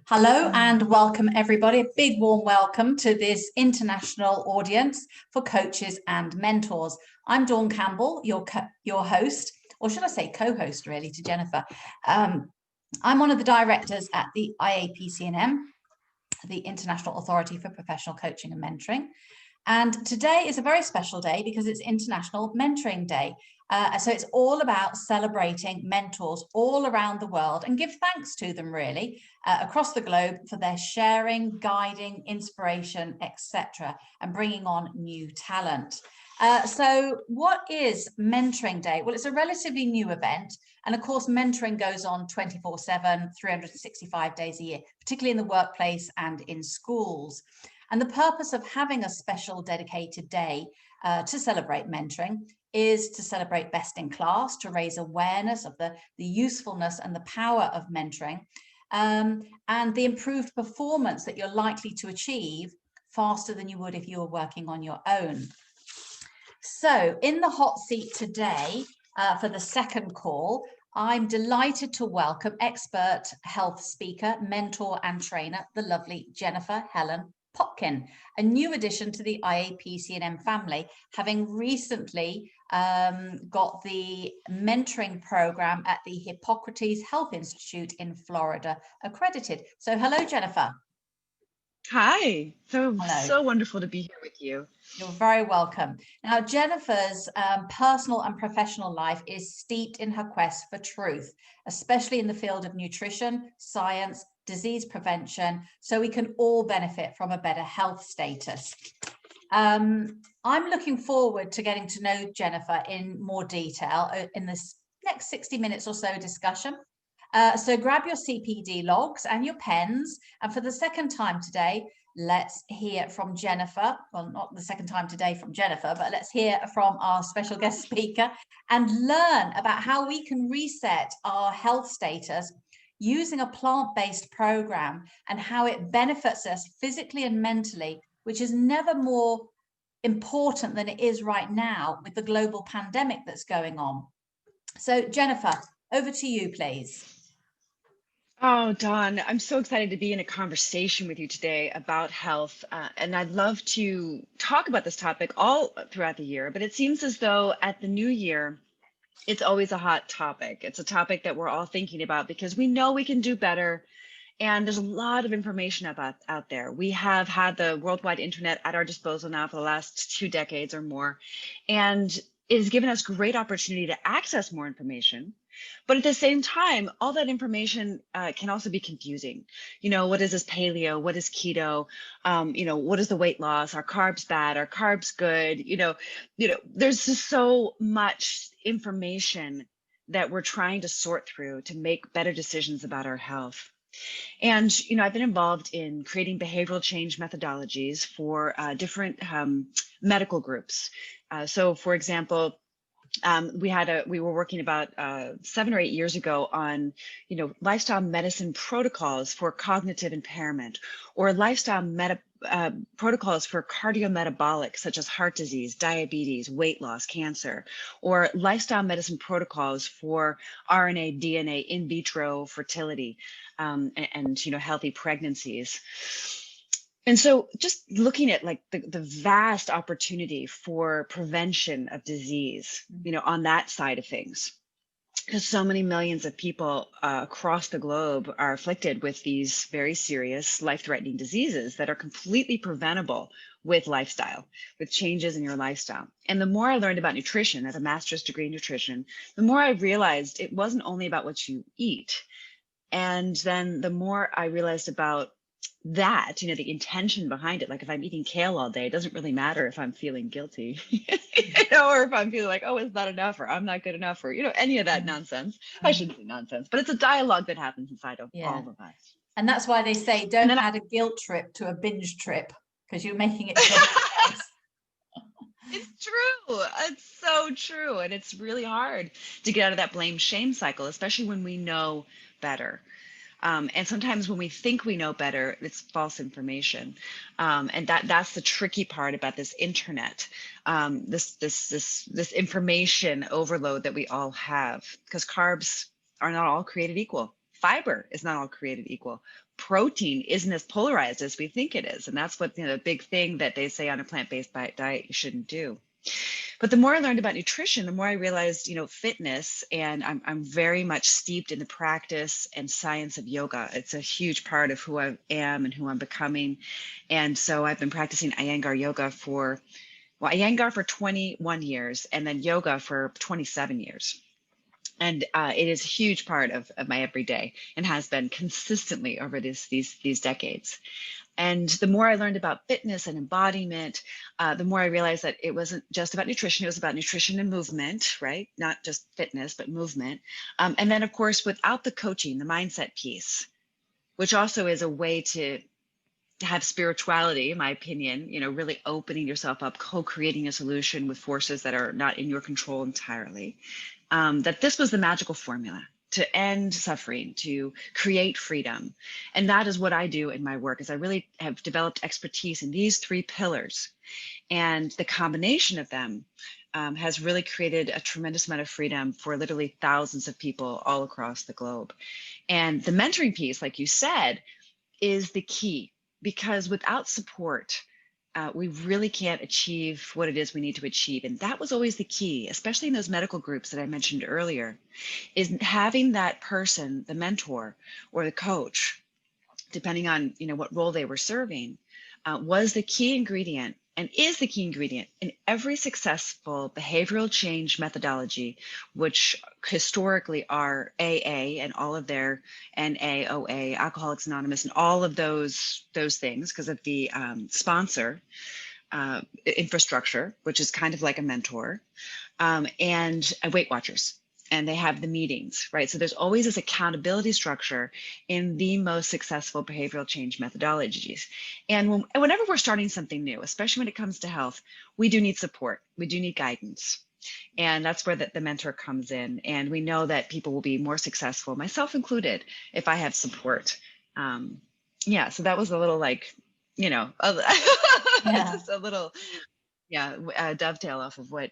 Hello and welcome everybody. A big warm welcome to this international audience for coaches and mentors. I'm Dawn Campbell, your host, or should I say co-host really, to Jennifer. I'm one of the directors at the IAPC&M, the International Authority for Professional Coaching and Mentoring. And today is a very special day because it's International Mentoring Day. So it's all about celebrating mentors all around the world and give thanks to them really across the globe for their sharing, guiding, inspiration, etc., and bringing on new talent. So what is Mentoring Day? Well, it's a relatively new event. And of course, mentoring goes on 24/7, 365 days a year, particularly in the workplace and in schools. And the purpose of having a special dedicated day to celebrate mentoring is to celebrate best in class, to raise awareness of the usefulness and the power of mentoring, and the improved performance that you're likely to achieve faster than you would if you were working on your own. So in the hot seat today, for the second call, I'm delighted to welcome expert health speaker, mentor and trainer, the lovely Jennifer Helen Popken, a new addition to the IAPC&M family, having recently got the mentoring program at the Hippocrates Health Institute in Florida accredited. So hello, Jennifer. Hi, so wonderful to be here with you. You're very welcome. Now, Jennifer's personal and professional life is steeped in her quest for truth, especially in the field of nutrition, science, disease prevention, so we can all benefit from a better health status. I'm looking forward to getting to know Jennifer in more detail in this next 60 minutes or so discussion. So grab your CPD logs and your pens. And for the second time today, let's hear from Jennifer. Well, not the second time today from Jennifer, but let's hear from our special guest speaker and learn about how we can reset our health status using a plant-based program and how it benefits us physically and mentally, which is never more important than it is right now with the global pandemic that's going on. So Jennifer, over to you, please. Oh, Dawn, I'm so excited to be in a conversation with you today about health. And I'd love to talk about this topic all throughout the year, but it seems as though at the new year, it's always a hot topic. It's a topic that we're all thinking about because we know we can do better. And there's a lot of information out there. We have had the worldwide internet at our disposal now for the last 2 decades or more. And it has given us great opportunity to access more information. But at the same time, all that information can also be confusing. You know, what is this paleo? What is keto? What is the weight loss? Are carbs bad? Are carbs good? There's just so much information that we're trying to sort through to make better decisions about our health. And, I've been involved in creating behavioral change methodologies for different medical groups. So, for example, we were working about 7 or 8 years ago on, lifestyle medicine protocols for cognitive impairment, or lifestyle protocols for cardiometabolic, such as heart disease, diabetes, weight loss, cancer, or lifestyle medicine protocols for RNA, DNA, in vitro fertility, and healthy pregnancies. And so just looking at like the vast opportunity for prevention of disease, on that side of things, because so many millions of people across the globe are afflicted with these very serious life-threatening diseases that are completely preventable with lifestyle, with changes in your lifestyle. And the more I learned about nutrition at a master's degree in nutrition, the more I realized it wasn't only about what you eat. And then the more I realized about that, the intention behind it, like if I'm eating kale all day, it doesn't really matter if I'm feeling guilty, or if I'm feeling like, oh, it's not enough, or I'm not good enough, or, any of that nonsense. I shouldn't say nonsense, but it's a dialogue that happens inside of all of us. And that's why they say, don't add a guilt trip to a binge trip, because you're making it. It's true. It's so true. And it's really hard to get out of that blame shame cycle, especially when we know better. And sometimes when we think we know better, it's false information. And that's the tricky part about this internet, this information overload that we all have, because carbs are not all created equal. Fiber is not all created equal. Protein isn't as polarized as we think it is. And that's what, the big thing that they say on a plant-based diet you shouldn't do. But the more I learned about nutrition, the more I realized, fitness, and I'm very much steeped in the practice and science of yoga. It's a huge part of who I am and who I'm becoming. And so I've been practicing Iyengar yoga for 21 years, and then yoga for 27 years. And it is a huge part of my everyday, and has been consistently over these decades. And the more I learned about fitness and embodiment, the more I realized that it wasn't just about nutrition. It was about nutrition and movement, right? Not just fitness, but movement. And then, of course, without the coaching, the mindset piece, which also is a way to have spirituality, in my opinion, really opening yourself up, co-creating a solution with forces that are not in your control entirely. That this was the magical formula to end suffering, to create freedom. And that is what I do in my work, is I really have developed expertise in these 3 pillars. And the combination of them has really created a tremendous amount of freedom for literally thousands of people all across the globe. And the mentoring piece, like you said, is the key, because without support, we really can't achieve what it is we need to achieve. And that was always the key, especially in those medical groups that I mentioned earlier, is having that person, the mentor or the coach, depending on what role they were serving, was the key ingredient, and is the key ingredient in every successful behavioral change methodology, which historically are AA and all of their NAOA, Alcoholics Anonymous, and all of those things, because of the sponsor infrastructure, which is kind of like a mentor, and Weight Watchers. And they have the meetings, right? So there's always this accountability structure in the most successful behavioral change methodologies. And whenever we're starting something new, especially when it comes to health, we do need support. We do need guidance. And that's where the mentor comes in. And we know that people will be more successful, myself included, if I have support. So that was a little just a little, dovetail off of what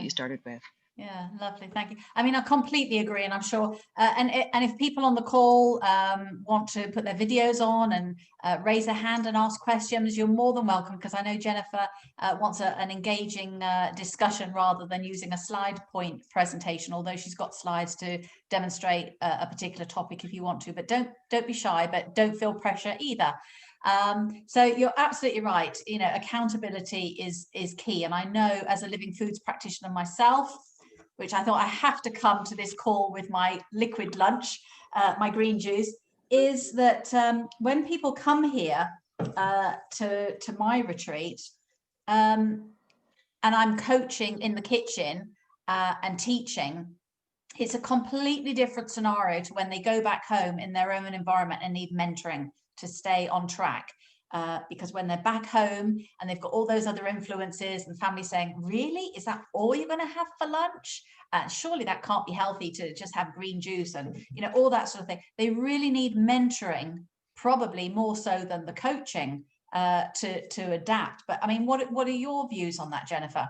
you started with. Yeah, lovely. Thank you. I mean, I completely agree, and I'm sure. And if people on the call want to put their videos on and raise a hand and ask questions, you're more than welcome, because I know Jennifer wants an engaging discussion rather than using a slide point presentation. Although she's got slides to demonstrate a particular topic if you want to, but don't be shy, but don't feel pressure either. So you're absolutely right. Accountability is key, and I know as a living foods practitioner myself, which I thought I have to come to this call with my liquid lunch, my green juice, is that when people come here to my retreat, and I'm coaching in the kitchen and teaching, it's a completely different scenario to when they go back home in their own environment and need mentoring to stay on track. Because when they're back home and they've got all those other influences and family saying, really, is that all you're going to have for lunch? Surely that can't be healthy to just have green juice and all that sort of thing. They really need mentoring, probably more so than the coaching, to adapt. But I mean, what are your views on that, Jennifer?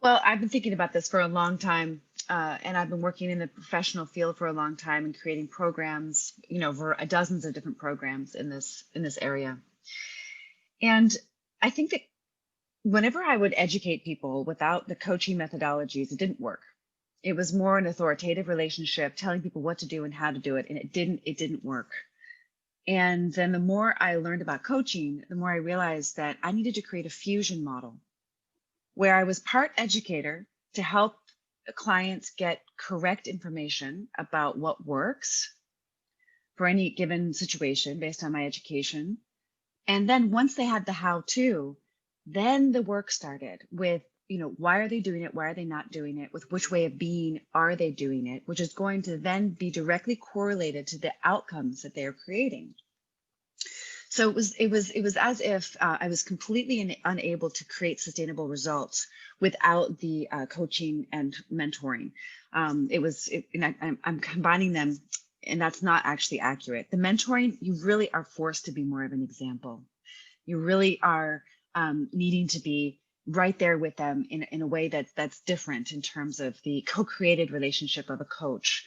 Well, I've been thinking about this for a long time, and I've been working in the professional field for a long time and creating programs, for dozens of different programs in this area. And I think that whenever I would educate people without the coaching methodologies, it didn't work. It was more an authoritative relationship, telling people what to do and how to do it, and it didn't work. And then the more I learned about coaching, the more I realized that I needed to create a fusion model where I was part educator to help clients get correct information about what works for any given situation based on my education. And then once they had the how-to, then the work started with, why are they doing it? Why are they not doing it? With which way of being are they doing it? Which is going to then be directly correlated to the outcomes that they are creating. So it was as if I was completely unable to create sustainable results without the coaching and mentoring. I'm combining them, and that's not actually accurate. The mentoring, you really are forced to be more of an example. You really are needing to be right there with them in a way that's different in terms of the co-created relationship of a coach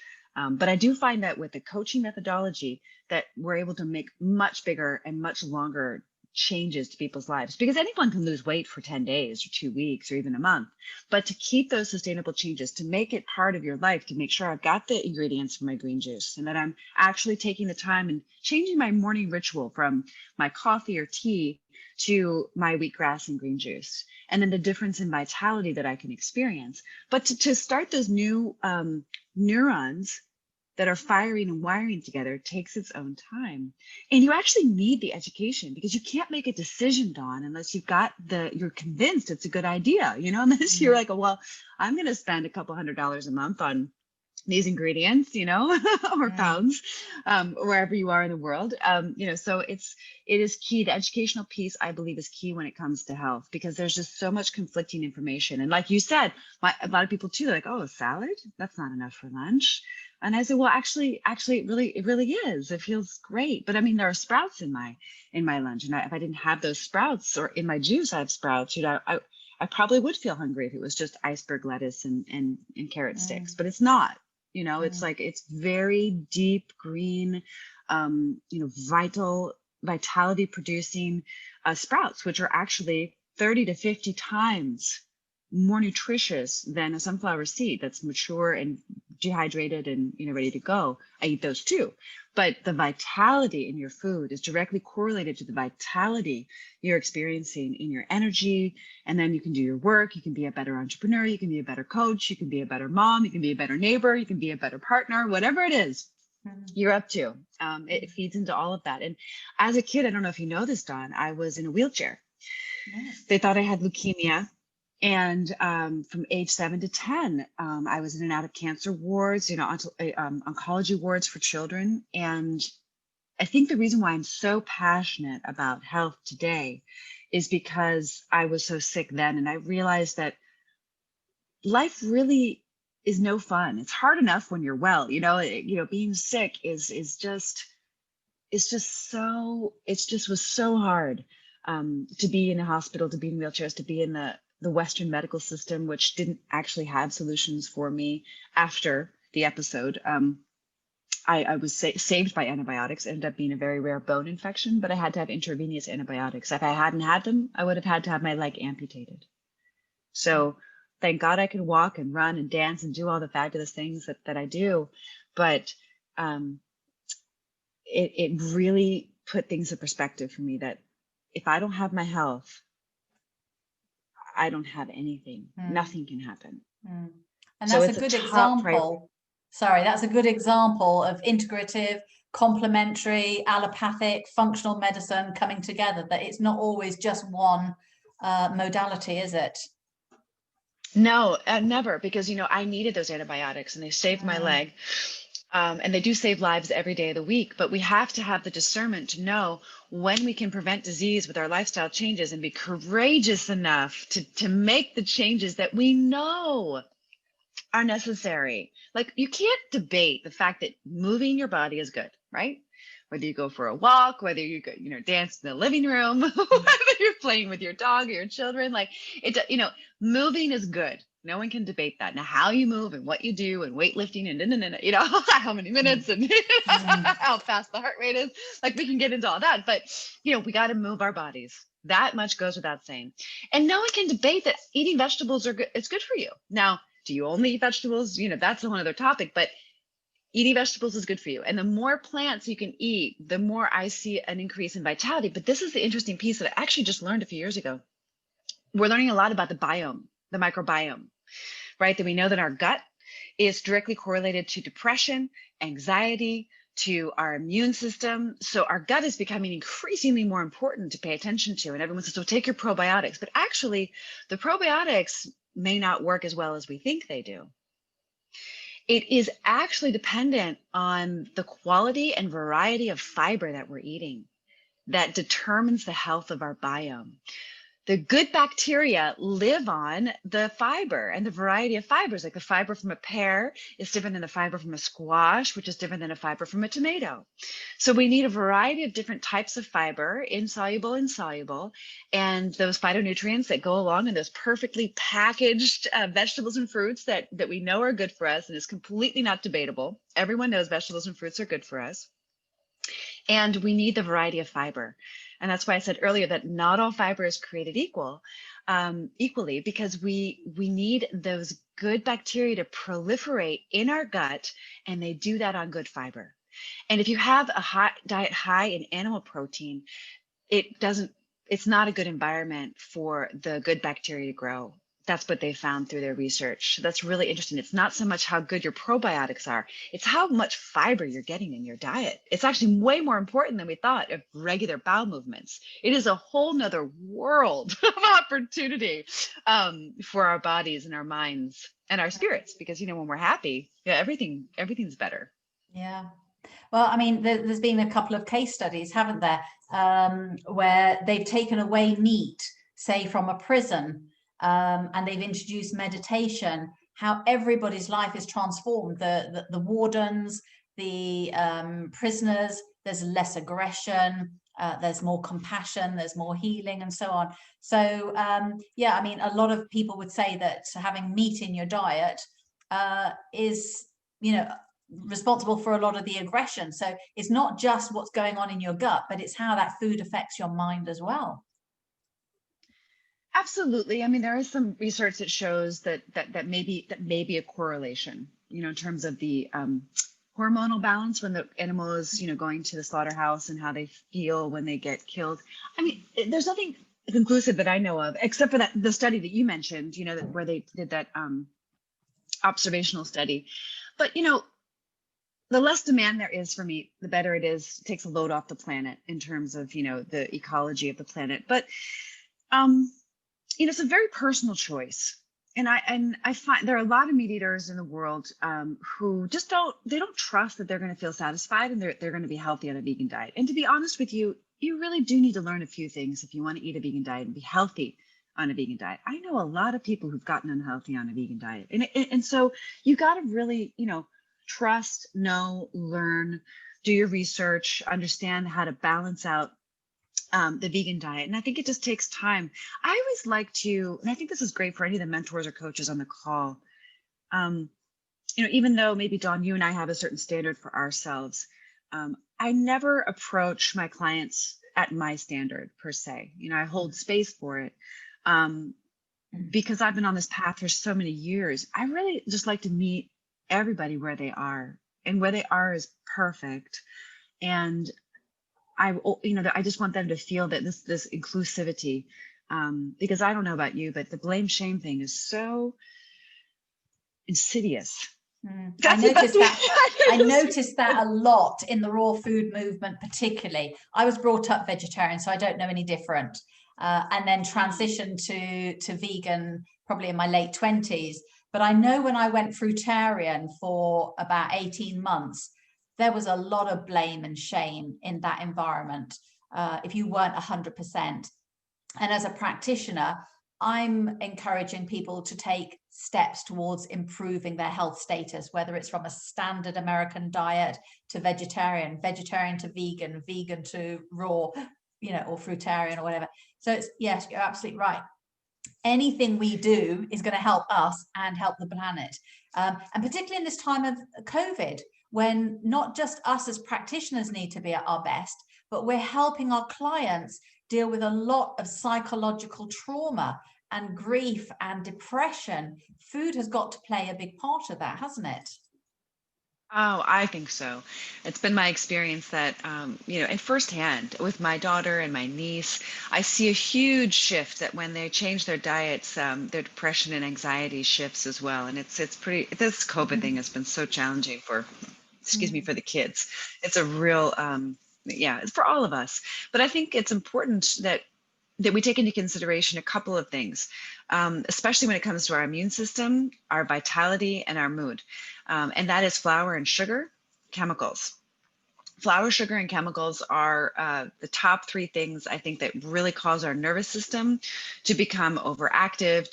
But I do find that with the coaching methodology that we're able to make much bigger and much longer changes to people's lives, because anyone can lose weight for 10 days or 2 weeks or even a month. But to keep those sustainable changes, to make it part of your life, to make sure I've got the ingredients for my green juice and that I'm actually taking the time and changing my morning ritual from my coffee or tea to my wheatgrass and green juice, and then the difference in vitality that I can experience. But to start those new neurons that are firing and wiring together takes its own time. And you actually need the education, because you can't make a decision, Dawn, unless you're convinced it's a good idea, unless you're like, oh, well, I'm going to spend a couple $100s a month on these ingredients, or pounds, wherever you are in the world. So it is key. The educational piece, I believe, is key when it comes to health, because there's just so much conflicting information. And like you said, a lot of people too, they're like, oh, a salad? That's not enough for lunch. And I said, well, actually, it really is. It feels great. But I mean, there are sprouts in my lunch, and if I didn't have those sprouts, or in my juice, I have sprouts. I probably would feel hungry if it was just iceberg lettuce and carrot sticks, but it's not. It's like, it's very deep green, vitality producing sprouts, which are actually 30 to 50 times more nutritious than a sunflower seed that's mature and dehydrated and ready to go. I eat those too. But the vitality in your food is directly correlated to the vitality you're experiencing in your energy. And then you can do your work. You can be a better entrepreneur. You can be a better coach. You can be a better mom. You can be a better neighbor. You can be a better partner, whatever it is you're up to. It feeds into all of that. And as a kid, I don't know if you know this, Dawn, I was in a wheelchair. Yes. They thought I had leukemia. And from age 7 to 10, I was in and out of cancer wards, oncology wards for children. And I think the reason why I'm so passionate about health today is because I was so sick then. And I realized that life really is no fun. It's hard enough when you're well, being sick is just was so hard to be in a hospital, to be in wheelchairs, to be in the Western medical system, which didn't actually have solutions for me after the episode. I was saved by antibiotics. It ended up being a very rare bone infection, but I had to have intravenous antibiotics. If I hadn't had them, I would have had to have my leg amputated. So thank God I can walk and run and dance and do all the fabulous things that I do. But it really put things in perspective for me that if I don't have my health, I don't have anything. Nothing can happen. And that's a good example. Sorry, that's a good example of integrative, complementary, allopathic, functional medicine coming together, that it's not always just one modality, is it? No, never, because, I needed those antibiotics and they saved my leg. And they do save lives every day of the week, but we have to have the discernment to know when we can prevent disease with our lifestyle changes and be courageous enough to make the changes that we know are necessary. Like, you can't debate the fact that moving your body is good, right? Whether you go for a walk, whether you go, dance in the living room, whether you're playing with your dog or your children, like moving is good. No one can debate that. Now, how you move and what you do and weightlifting and how many minutes and how fast the heart rate is, like, we can get into all that, but we got to move our bodies. That much goes without saying. And no one can debate that eating vegetables are good. It's good for you. Now, do you only eat vegetables? That's a whole other topic, but eating vegetables is good for you. And the more plants you can eat, the more I see an increase in vitality. But this is the interesting piece that I actually just learned a few years ago. We're learning a lot about the biome, the microbiome, right? That we know that our gut is directly correlated to depression, anxiety, to our immune system. So our gut is becoming increasingly more important to pay attention to. And everyone says, so take your probiotics. But actually, the probiotics may not work as well as we think they do. It is actually dependent on the quality and variety of fiber that we're eating that determines the health of our biome. the good bacteria live on the fiber and the variety of fibers. Like the fiber from a pear is different than the fiber from a squash, which is different than a fiber from a tomato. So we need a variety of different types of fiber, insoluble and soluble, and those phytonutrients that go along in those perfectly packaged vegetables and fruits that we know are good for us, and is completely not debatable. Everyone knows vegetables and fruits are good for us. And we need the variety of fiber. And that's why I said earlier that not all fiber is created equally, because we need those good bacteria to proliferate in our gut, and they do that on good fiber. And if you have a diet high in animal protein, it's not a good environment for the good bacteria to grow. That's what they found through their research. So that's really interesting. It's not so much how good your probiotics are, it's how much fiber you're getting in your diet. It's actually way more important than we thought of regular bowel movements. It is a whole nother world of opportunity for our bodies and our minds and our spirits, because, when we're happy, everything's better. Yeah. Well, I mean, there's been a couple of case studies, haven't there, where they've taken away meat, say from a prison, and they've introduced meditation, how everybody's life is transformed. The wardens, the prisoners, there's less aggression, there's more compassion, there's more healing, and so on. So, yeah, I mean, a lot of people would say that having meat in your diet is, responsible for a lot of the aggression. So it's not just what's going on in your gut, but it's how that food affects your mind as well. Absolutely. I mean, there is some research that shows that may be a correlation, in terms of the hormonal balance when the animal is, going to the slaughterhouse, and how they feel when they get killed. I mean, there's nothing conclusive that I know of, except for the study that you mentioned, where they did that observational study. But, the less demand there is for meat, the better it is. It takes a load off the planet in terms of, the ecology of the planet. But, it's a very personal choice. And I find there are a lot of meat eaters in the world who just don't trust that they're going to feel satisfied and they're going to be healthy on a vegan diet. And to be honest with you, you really do need to learn a few things if you want to eat a vegan diet and be healthy on a vegan diet. I know a lot of people who've gotten unhealthy on a vegan diet. And so you got to really, trust, know, learn, do your research, understand how to balance out the vegan diet. And I think it just takes time. I always like to, and I think this is great for any of the mentors or coaches on the call, even though maybe Dawn, you and I have a certain standard for ourselves, I never approach my clients at my standard per se. I hold space for it. Because I've been on this path for so many years, I really just like to meet everybody where they are, and where they are is perfect. And I just want them to feel that this inclusivity, because I don't know about you, but the blame shame thing is so insidious. I noticed that a lot in the raw food movement, particularly. I was brought up vegetarian, so I don't know any different, and then transitioned to vegan probably in my late 20s. But I know when I went fruitarian for about 18 months, there was a lot of blame and shame in that environment if you weren't 100%. And as a practitioner, I'm encouraging people to take steps towards improving their health status, whether it's from a standard American diet to vegetarian, vegetarian to vegan, vegan to raw, or fruitarian or whatever. So it's, yes, you're absolutely right. Anything we do is going to help us and help the planet. And particularly in this time of COVID, when not just us as practitioners need to be at our best, but we're helping our clients deal with a lot of psychological trauma and grief and depression. Food has got to play a big part of that, hasn't it? Oh, I think so. It's been my experience that, and firsthand with my daughter and my niece, I see a huge shift that when they change their diets, their depression and anxiety shifts as well. And it's pretty, this COVID thing has been so challenging for the kids. It's a real, it's for all of us. But I think it's important that we take into consideration a couple of things, especially when it comes to our immune system, our vitality, and our mood. And that is flour and sugar, chemicals. Flour, sugar, and chemicals are the top three things I think that really cause our nervous system to become overactive,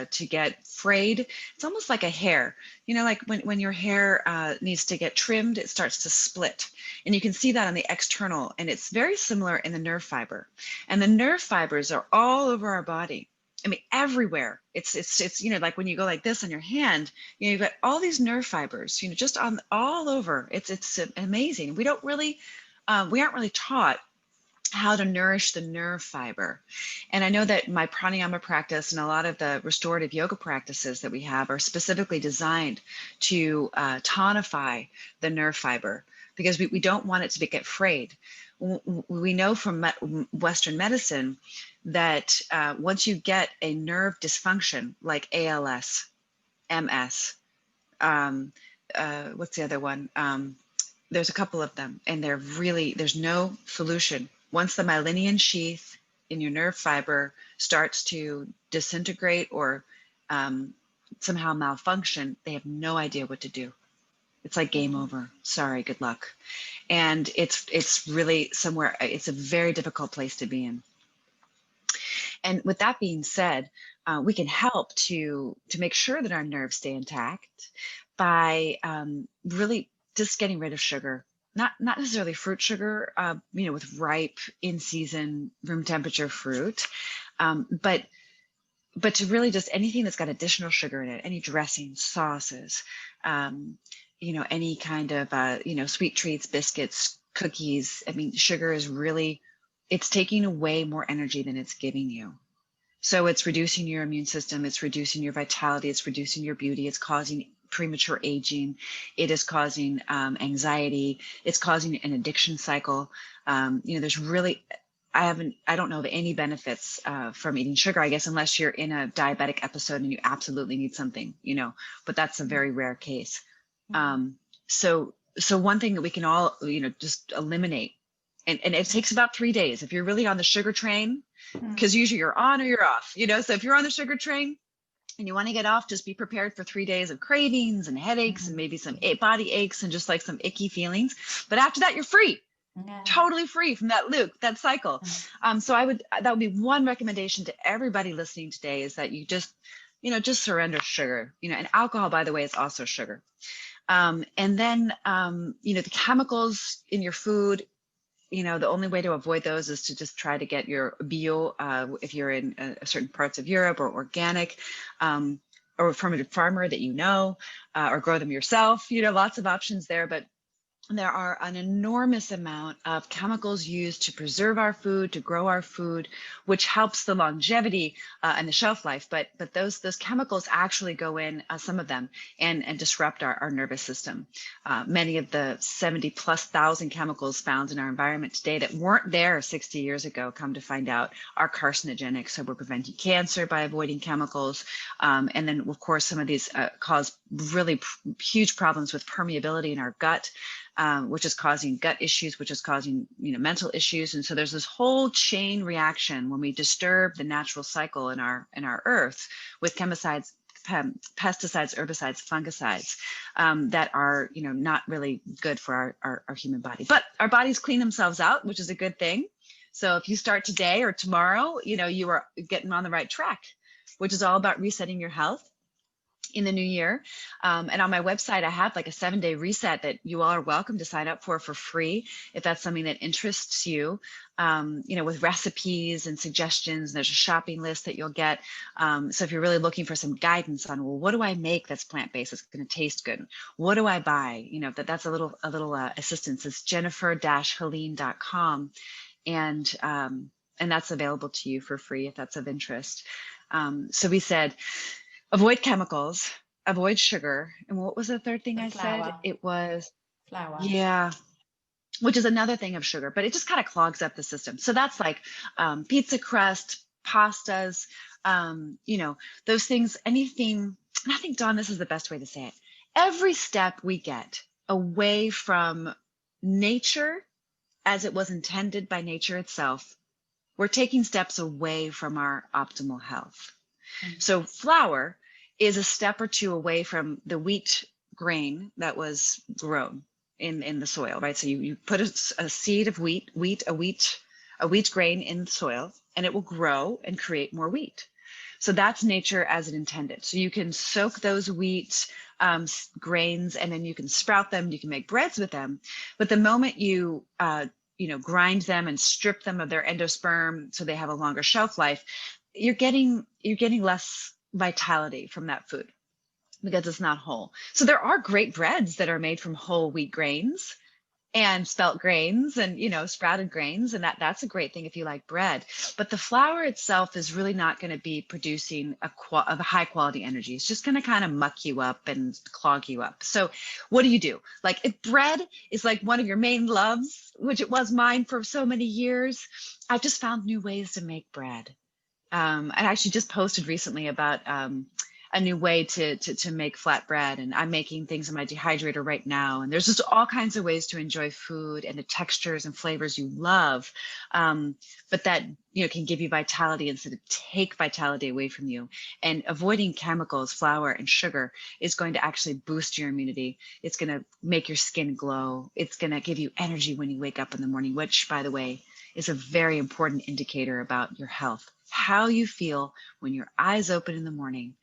to get frayed. It's almost like a hair. You know, like when your hair needs to get trimmed, it starts to split. And you can see that on the external, and it's very similar in the nerve fiber. And the nerve fibers are all over our body. I mean, everywhere. It's you know, like when you go like this on your hand, you know, you've got all these nerve fibers, you know, just on all over. It's amazing. We aren't really taught how to nourish the nerve fiber. And I know that my pranayama practice and a lot of the restorative yoga practices that we have are specifically designed to tonify the nerve fiber, because we don't want it to get frayed. We know from Western medicine that once you get a nerve dysfunction like ALS, MS, what's the other one? There's a couple of them, and there's no solution. Once the myelinian sheath in your nerve fiber starts to disintegrate or somehow malfunction, they have no idea what to do. It's like game over. Sorry, good luck. And it's really somewhere, it's a very difficult place to be in. And with that being said, we can help to make sure that our nerves stay intact by really just getting rid of sugar. Not necessarily fruit sugar, you know, with ripe, in season, room temperature fruit, but to really just anything that's got additional sugar in it, any dressings, sauces, you know, any kind of, you know, sweet treats, biscuits, cookies. I mean, sugar is really, it's taking away more energy than it's giving you. So it's reducing your immune system, it's reducing your vitality, it's reducing your beauty, it's causing premature aging, it is causing anxiety, it's causing an addiction cycle. You know, there's really, I don't know of any benefits from eating sugar, I guess, unless you're in a diabetic episode and you absolutely need something, you know, but that's a very rare case. So one thing that we can all, you know, just eliminate, and it takes about 3 days. If you're really on the sugar train, because usually you're on or you're off, you know, so if you're on the sugar train and you want to get off, just be prepared for 3 days of cravings and headaches and maybe some body aches and just like some icky feelings. But after that, you're free. Totally free from that loop, that cycle. So that would be one recommendation to everybody listening today, is that you just, you know, just surrender sugar, you know, and alcohol, by the way, is also sugar. And then, you know, the chemicals in your food, you know, the only way to avoid those is to just try to get your bio, if you're in certain parts of Europe, or organic, or from a farmer that you know, or grow them yourself, you know, lots of options there. But there are an enormous amount of chemicals used to preserve our food, to grow our food, which helps the longevity and the shelf life. But those chemicals actually go in, some of them, and disrupt our nervous system. Many of the 70,000+ chemicals found in our environment today that weren't there 60 years ago, come to find out, are carcinogenic. So we're preventing cancer by avoiding chemicals. And then, of course, some of these cause really huge problems with permeability in our gut. Which is causing gut issues, which is causing, you know, mental issues. And so there's this whole chain reaction when we disturb the natural cycle in our earth with chemicides, pesticides, herbicides, fungicides, that are, you know, not really good for our human body. But our bodies clean themselves out, which is a good thing. So if you start today or tomorrow, you know, you are getting on the right track, which is all about resetting your health in the new year. And on my website, I have like a 7-day reset that you all are welcome to sign up for free, if that's something that interests you, you know, with recipes and suggestions. There's a shopping list that you'll get. So if you're really looking for some guidance on, well, what do I make that's plant-based, that's going to taste good? What do I buy? You know, that's a little assistance. It's jennifer-helene.com. And that's available to you for free if that's of interest. So we said, avoid chemicals, avoid sugar. And what was the third thing I said? It was flour. Yeah, which is another thing of sugar, but it just kind of clogs up the system. So that's like pizza crust, pastas, you know, those things, anything. And I think, Dawn, this is the best way to say it. Every step we get away from nature as it was intended by nature itself, we're taking steps away from our optimal health. So flour is a step or two away from the wheat grain that was grown. in the soil, right? So you put a seed of a wheat grain in the soil, and it will grow and create more wheat. So that's nature as it intended. So you can soak those wheat grains, and then you can sprout them. You can make breads with them. But the moment you grind them and strip them of their endosperm, so they have a longer shelf life, you're getting less vitality from that food because it's not whole. So there are great breads that are made from whole wheat grains and spelt grains and sprouted grains, and that's a great thing if you like bread. But the flour itself is really not going to be producing a high quality energy. It's just going to kind of muck you up and clog you up. So what do? Like, if bread is like one of your main loves, which it was mine for so many years, I just found new ways to make bread. I actually just posted recently about a new way to make flatbread, and I'm making things in my dehydrator right now. And there's just all kinds of ways to enjoy food and the textures and flavors you love, but that can give you vitality instead of take vitality away from you. And avoiding chemicals, flour, and sugar is going to actually boost your immunity. It's going to make your skin glow. It's going to give you energy when you wake up in the morning, which, by the way, is a very important indicator about your health. How you feel when your eyes open in the morning.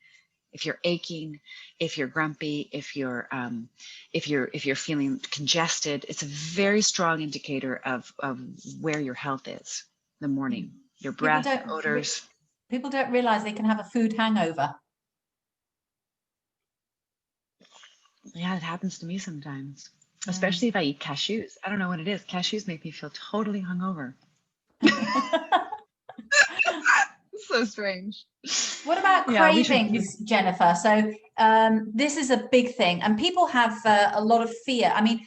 If you're aching, if you're grumpy, if you're feeling congested, it's a very strong indicator of where your health is. The morning, your breath, odors. People don't realize they can have a food hangover. Yeah, it happens to me sometimes, especially if I eat cashews. I don't know what it is. Cashews make me feel totally hungover. So strange. What about cravings, Jennifer? So this is a big thing, and people have a lot of fear. I mean,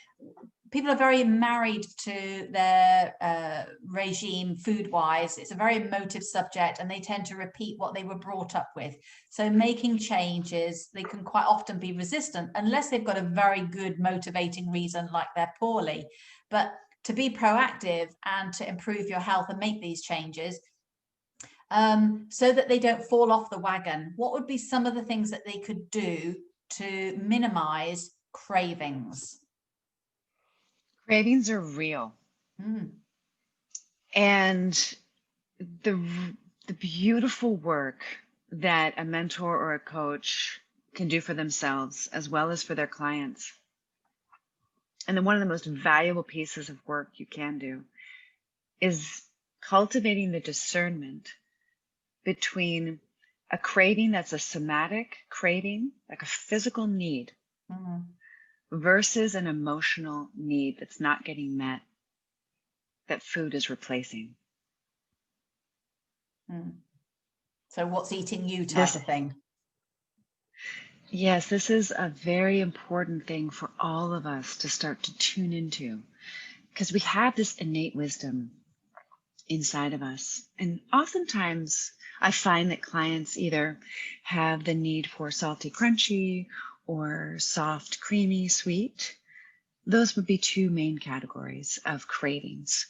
people are very married to their regime food-wise. It's a very emotive subject, and they tend to repeat what they were brought up with. So making changes, they can quite often be resistant unless they've got a very good motivating reason, like they're poorly. But to be proactive and to improve your health and make these changes, so that they don't fall off the wagon, what would be some of the things that they could do to minimize cravings? Cravings are real. And the beautiful work that a mentor or a coach can do for themselves as well as for their clients, and then one of the most valuable pieces of work you can do, is cultivating the discernment between a craving that's a somatic craving, like a physical need, versus an emotional need that's not getting met, that food is replacing. So what's eating you type of thing? Yes, this is a very important thing for all of us to start to tune into, because we have this innate wisdom inside of us. And oftentimes I find that clients either have the need for salty, crunchy, or soft, creamy, sweet. Those would be two main categories of cravings.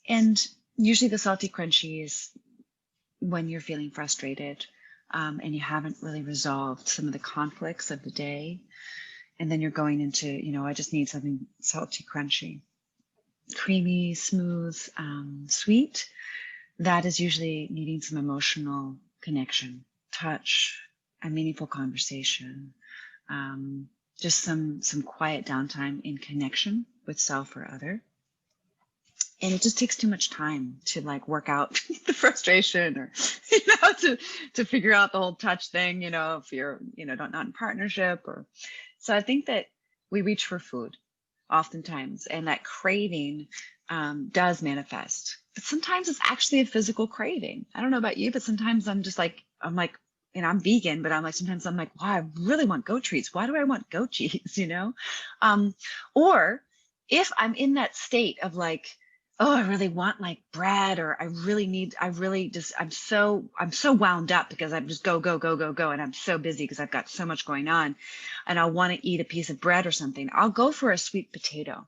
And usually the salty, crunchy is when you're feeling frustrated and you haven't really resolved some of the conflicts of the day. And then you're going into, I just need something salty, crunchy. Creamy, smooth, sweet, that is usually needing some emotional connection, touch, a meaningful conversation, just some quiet downtime in connection with self or other. And it just takes too much time to work out the frustration, or to figure out the whole touch thing, if you're not in partnership. Or so I think that we reach for food oftentimes, and that craving does manifest. But sometimes it's actually a physical craving. I don't know about you, but sometimes I'm vegan, but sometimes I'm like, wow, I really want goat treats. Why do I want goat cheese? Or if I'm in that state of oh, I really want bread, or I'm so wound up because I'm just go, and I'm so busy because I've got so much going on, and I want to eat a piece of bread or something. I'll go for a sweet potato.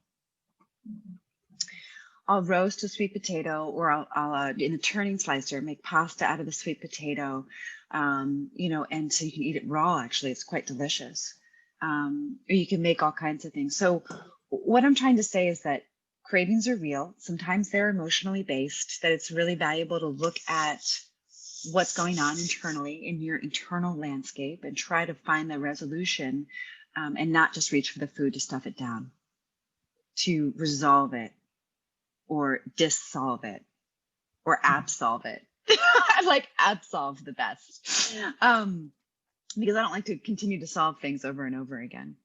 I'll roast a sweet potato, or I'll in a turning slicer, make pasta out of the sweet potato, and so you can eat it raw. Actually, it's quite delicious. Or you can make all kinds of things. So what I'm trying to say is that cravings are real. Sometimes they're emotionally based, that it's really valuable to look at what's going on internally in your internal landscape and try to find the resolution, and not just reach for the food to stuff it down, to resolve it or dissolve it or absolve it. I like absolve the best, because I don't like to continue to solve things over and over again.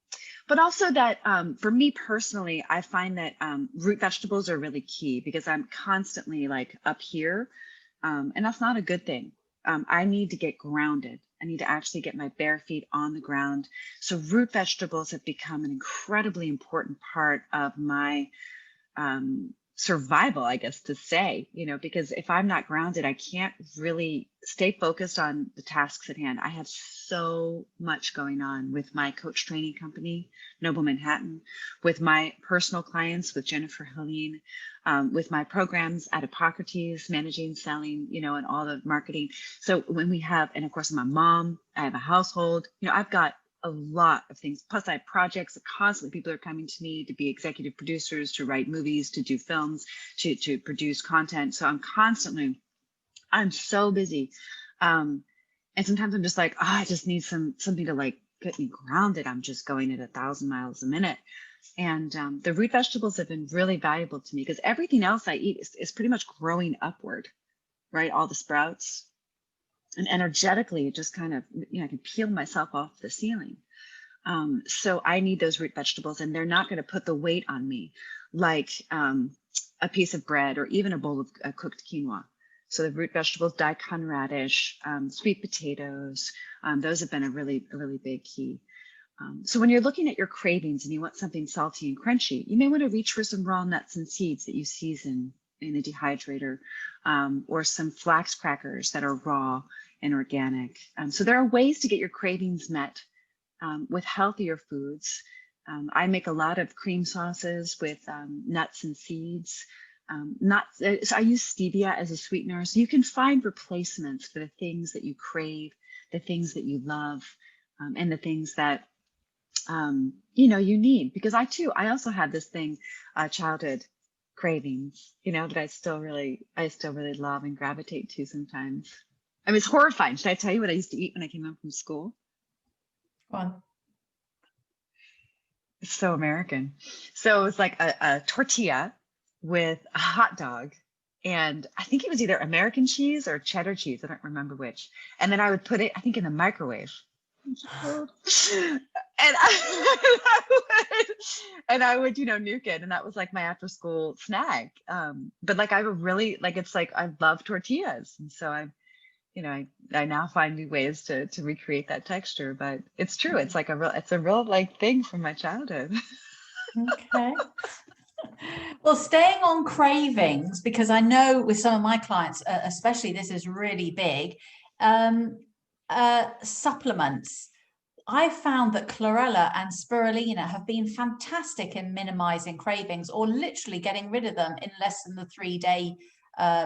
But also that, for me personally, I find that root vegetables are really key, because I'm constantly like up here, and that's not a good thing. I need to get grounded. I need to actually get my bare feet on the ground. So root vegetables have become an incredibly important part of my survival, I guess, to say, because if I'm not grounded, I can't really stay focused on the tasks at hand. I have so much going on with my coach training company, Noble Manhattan, with my personal clients, with Jennifer Helene, with my programs at Hippocrates, managing, selling, and all the marketing. So when we have, and of course I'm a mom, I have a household, I've got a lot of things. Plus I have projects that constantly people are coming to me to be executive producers, to write movies, to do films, to produce content. So I'm so busy. And sometimes I'm just like, I just need something to like get me grounded. I'm just going at 1,000 miles a minute. And the root vegetables have been really valuable to me, because everything else I eat is pretty much growing upward, right? All the sprouts. And energetically, it just kind of, I can peel myself off the ceiling. So I need those root vegetables, and they're not going to put the weight on me like a piece of bread or even a bowl of cooked quinoa. So the root vegetables, daikon radish, sweet potatoes, those have been a really big key. So when you're looking at your cravings and you want something salty and crunchy, you may want to reach for some raw nuts and seeds that you season in a dehydrator, or some flax crackers that are raw and organic. So there are ways to get your cravings met with healthier foods. I make a lot of cream sauces with nuts and seeds. So I use stevia as a sweetener. So you can find replacements for the things that you crave, the things that you love, and the things that you need. Because I also had this thing, childhood cravings, that I still really love and gravitate to sometimes. I mean, it's horrifying. Should I tell you what I used to eat when I came home from school? Go on. It's so American. So it was like a tortilla with a hot dog, and I think it was either American cheese or cheddar cheese. I don't remember which. And then I would put it, I think, in the microwave. And I would, nuke it. And that was like my after school snack. But like I would really it's like I love tortillas. And so I now find new ways to recreate that texture. But it's true. It's like a real like thing from my childhood. Okay. Well, staying on cravings, because I know with some of my clients, especially this is really big, supplements. I found that chlorella and spirulina have been fantastic in minimizing cravings, or literally getting rid of them in less than the 3-day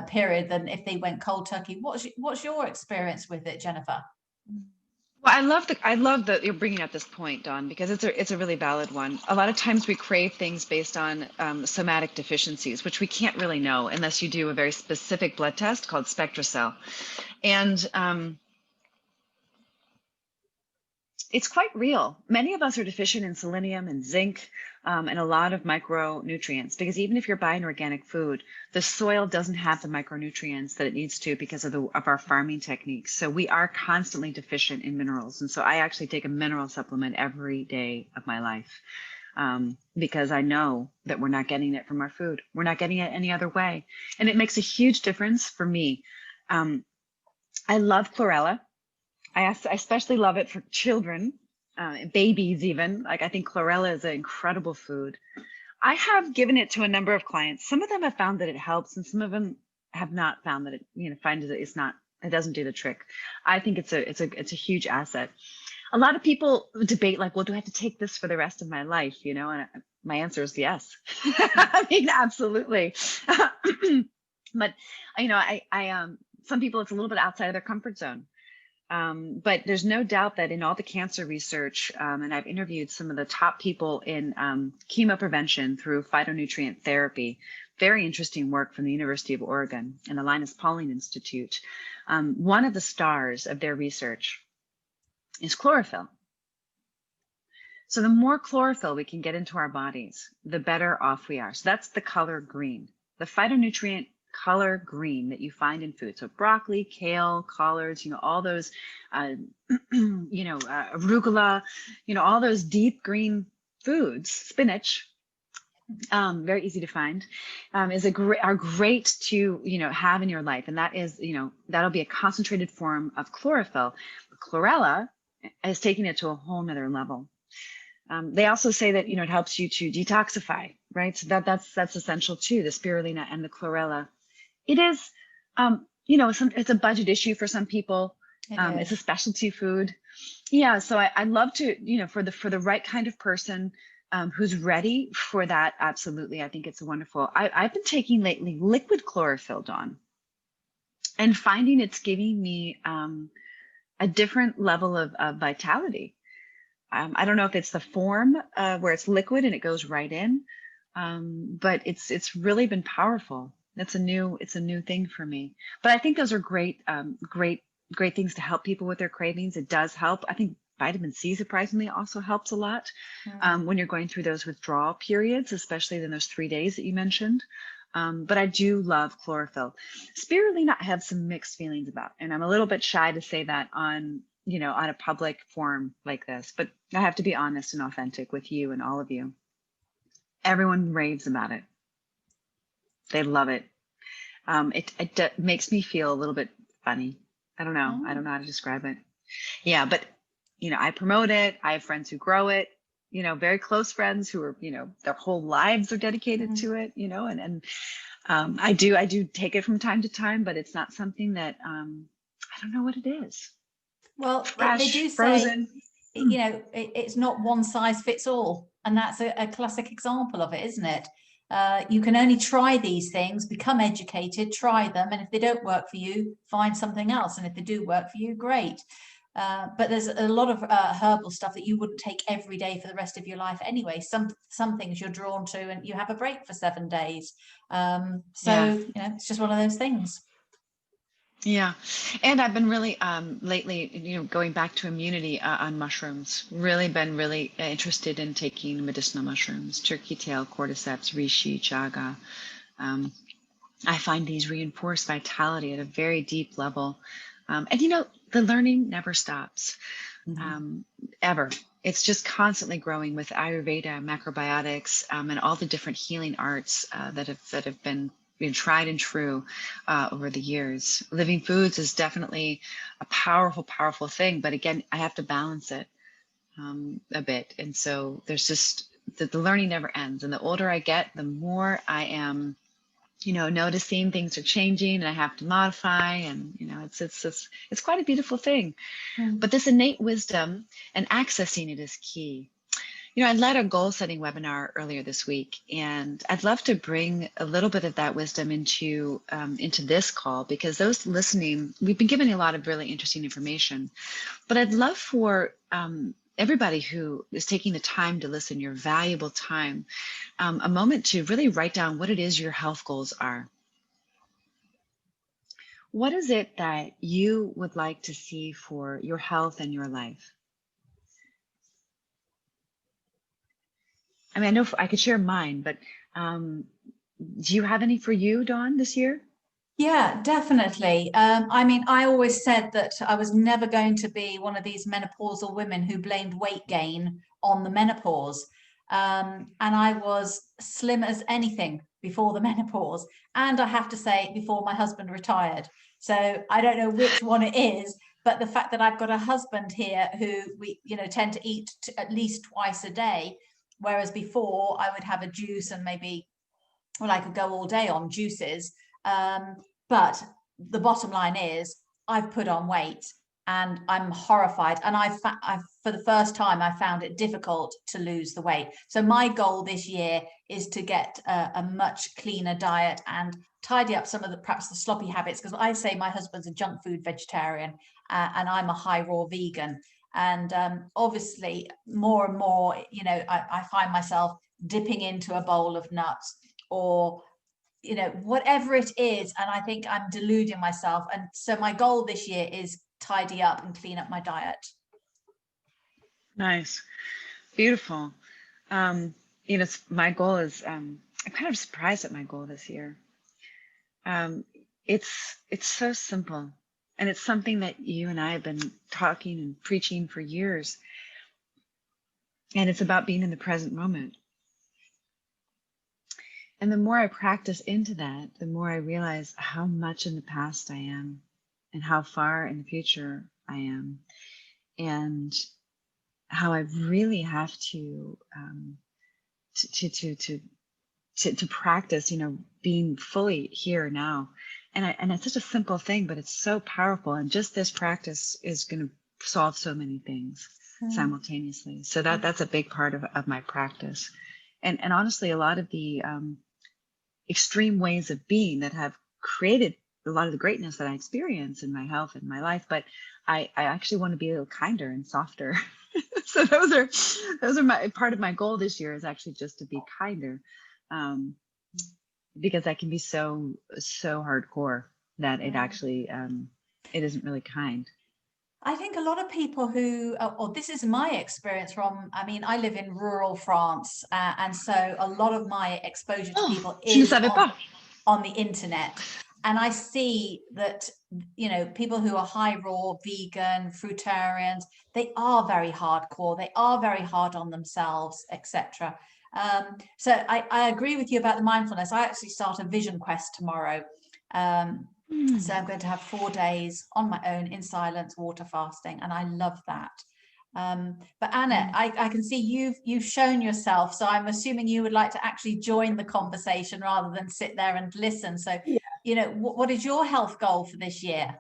period than if they went cold turkey. What's your experience with it, Jennifer? Well, I love that you're bringing up this point, Dawn, because it's a really valid one. A lot of times we crave things based on somatic deficiencies, which we can't really know unless you do a very specific blood test called SpectraCell. And it's quite real. Many of us are deficient in selenium and zinc, and a lot of micronutrients, because even if you're buying organic food, the soil doesn't have the micronutrients that it needs to because of our farming techniques. So we are constantly deficient in minerals. And so I actually take a mineral supplement every day of my life, because I know that we're not getting it from our food. We're not getting it any other way. And it makes a huge difference for me. I love chlorella. I especially love it for children, babies even. Like I think chlorella is an incredible food. I have given it to a number of clients. Some of them have found that it helps, and some of them have not found that it, find that it doesn't do the trick. I think it's a huge asset. A lot of people debate like, well, do I have to take this for the rest of my life? And my answer is yes. I mean, absolutely. But some people, it's a little bit outside of their comfort zone. But there's no doubt that in all the cancer research, and I've interviewed some of the top people in chemo prevention through phytonutrient therapy, very interesting work from the University of Oregon and the Linus Pauling Institute. One of the stars of their research is chlorophyll. So the more chlorophyll we can get into our bodies, the better off we are. So that's the color green, the phytonutrient color green that you find in food. So broccoli, kale, collards, all those, arugula, all those deep green foods, spinach, very easy to find, are great to, have in your life. And that is, that'll be a concentrated form of chlorophyll. Chlorella is taking it to a whole nother level. They also say that, it helps you to detoxify, right? So that's essential too, the spirulina and the chlorella. It is, it's a budget issue for some people. It's a specialty food. Yeah, so I love to, for the right kind of person who's ready for that. Absolutely, I think it's wonderful. I've been taking lately liquid chlorophyll, Dawn, and finding it's giving me a different level of vitality. I don't know if it's the form where it's liquid and it goes right in, but it's really been powerful. It's a new thing for me. But I think those are great things to help people with their cravings. It does help. I think vitamin C surprisingly also helps a lot when you're going through those withdrawal periods, especially in those 3 days that you mentioned. But I do love chlorophyll. Spirulina I have some mixed feelings about, and I'm a little bit shy to say that on a public forum like this, but I have to be honest and authentic with you and all of you. Everyone raves about it. They love it. It makes me feel a little bit funny. I don't know. I don't know how to describe it. Yeah, but I promote it. I have friends who grow it. Very close friends who are their whole lives are dedicated to it. And I do take it from time to time, but it's not something that I don't know what it is. Well, Fresh, they do frozen. say, it's not one size fits all. And that's a classic example of it, isn't it? You can only try these things, become educated, try them. And if they don't work for you, find something else. And if they do work for you, great. But there's a lot of herbal stuff that you wouldn't take every day for the rest of your life anyway. Some things you're drawn to and you have a break for 7 days. It's just one of those things. Yeah. And I've been really lately, going back to immunity on mushrooms, really been really interested in taking medicinal mushrooms, turkey tail, cordyceps, reishi, chaga. I find these reinforce vitality at a very deep level. And the learning never stops, ever. It's just constantly growing with Ayurveda, macrobiotics, and all the different healing arts that have been tried and true over the years. Living foods is definitely a powerful, powerful thing. But again, I have to balance it a bit. And so there's just the learning never ends. And the older I get, the more I am, noticing things are changing and I have to modify. And, it's quite a beautiful thing. But this innate wisdom and accessing it is key. I led a goal setting webinar earlier this week, and I'd love to bring a little bit of that wisdom into this call, because those listening, we've been given a lot of really interesting information, but I'd love for everybody who is taking the time to listen, your valuable time, a moment to really write down what it is your health goals are. What is it that you would like to see for your health and your life? I mean, I know I could share mine, but do you have any for you, Dawn, this year? Yeah, definitely. I always said that I was never going to be one of these menopausal women who blamed weight gain on the menopause. And I was slim as anything before the menopause. And I have to say, before my husband retired. So I don't know which one it is, but the fact that I've got a husband here who we, tend to eat at least twice a day, whereas before I would have a juice and maybe, I could go all day on juices. But the bottom line is I've put on weight and I'm horrified, and I've for the first time, I found it difficult to lose the weight. So my goal this year is to get a much cleaner diet and tidy up some of the perhaps the sloppy habits, because I say my husband's a junk food vegetarian and I'm a high raw vegan. And obviously more and more, you know, I find myself dipping into a bowl of nuts or, you know, whatever it is. And I think I'm deluding myself. And so my goal this year is tidy up and clean up my diet. Nice. Beautiful. You know, my goal is, I'm kind of surprised at my goal this year. It's so simple, and it's something that you and I have been talking and preaching for years. And it's about being in the present moment. And the more I practice into that, the more I realize how much in the past I am and how far in the future I am, and how I really have to practice, you know, being fully here now. And it's such a simple thing, but it's so powerful. And just this practice is going to solve so many things simultaneously. So that's a big part of my practice. And honestly, a lot of the extreme ways of being that have created a lot of the greatness that I experience in my health and my life, but I actually want to be a little kinder and softer. So those are my part of my goal this year, is actually just to be kinder, because that can be so hardcore that it actually it isn't really kind. I think a lot of people who, or this is my experience from, I mean, I live in rural France, and so a lot of my exposure to people is on the internet. And I see that, you know, people who are high raw, vegan, fruitarians, they are very hardcore. They are very hard on themselves, etc. So I agree with you about the mindfulness. I actually start a vision quest tomorrow. So I'm going to have 4 days on my own in silence, water fasting, and I love that. But Anna, I can see you've shown yourself, so I'm assuming you would like to actually join the conversation rather than sit there and listen. So, you know, what is your health goal for this year?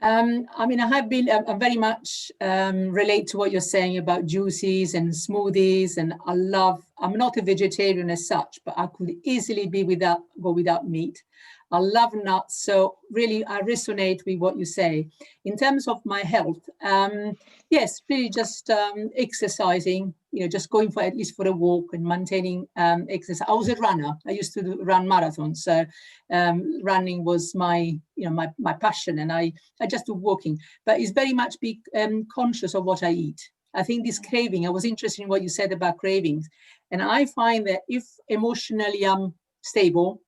I mean, I have been very much relate to what you're saying about juices and smoothies, and I'm not a vegetarian as such, but I could easily go without meat. I love nuts, so really I resonate with what you say. In terms of my health, yes, really just exercising, you know, just going for at least for a walk and maintaining exercise. I was a runner. I used to run marathons, so running was my passion, and I just do walking. But it's very much be conscious of what I eat. I think this craving, I was interested in what you said about cravings, and I find that if emotionally I'm stable,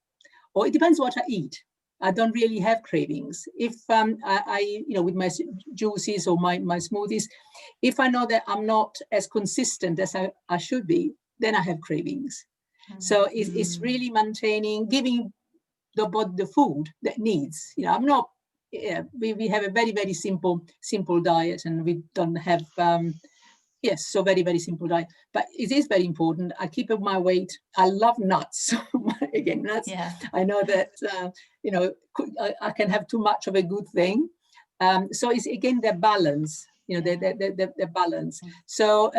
or it depends what I eat, I don't really have cravings. If I you know, with my juices or my smoothies, if I know that I'm not as consistent as I should be, then I have cravings. So it's really maintaining, giving the body the food that needs. You know, I'm not. We have a very, very simple diet, and we don't have. Yes, so very, very simple diet. But it is very important. I keep up my weight. I love nuts. Again, nuts. Yeah. I know that, you know, I can have too much of a good thing. So it's, again, the balance, you know, the balance. So